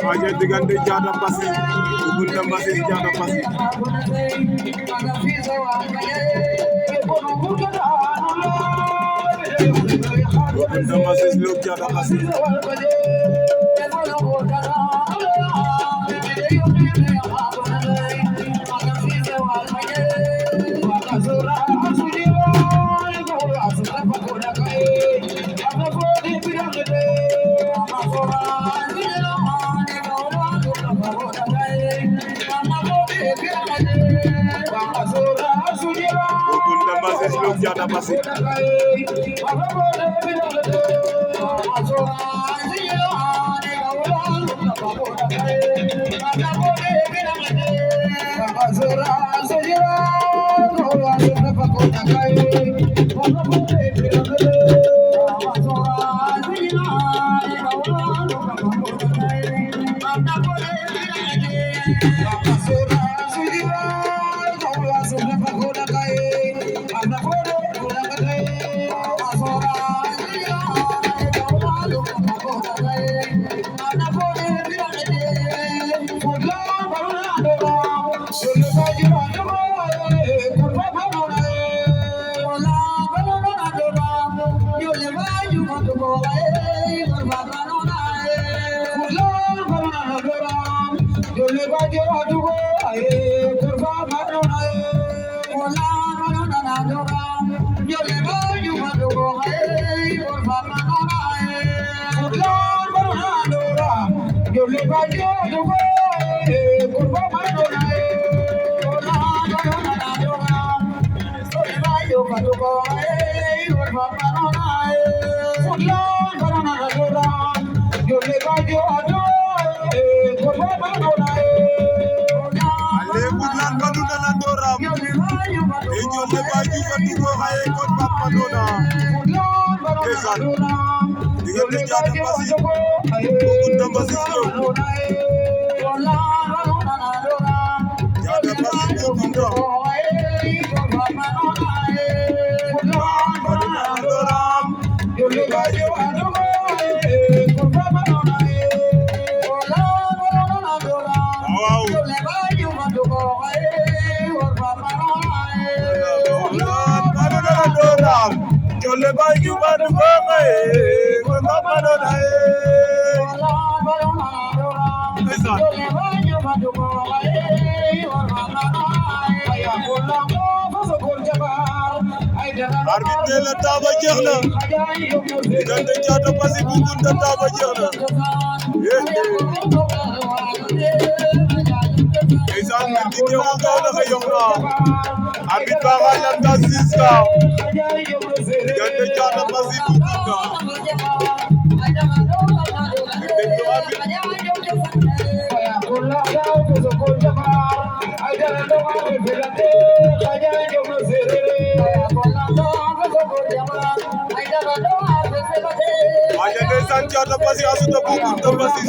Aja diggante Diatta Passy Bougounta Mbassy Diatta Passy Bougounta Mbassy Look Diatta Passy Bougounta Mbassy Look Diatta Passy diggante Diatta Passy Bougounta Mbassy Diatta Passy Bougounta Jole bay ju badu ko may ko mama do arbitre la taba jeex na diggante Diatta Passy Bougounta taba jeex na ndeysaan mi di ke o gaw na xeyong na arbitre ba nga lan ta siska diggante Diatta Passy Bougounta aja ndeysaan Diatta Passy asuta Bougounta Mbassy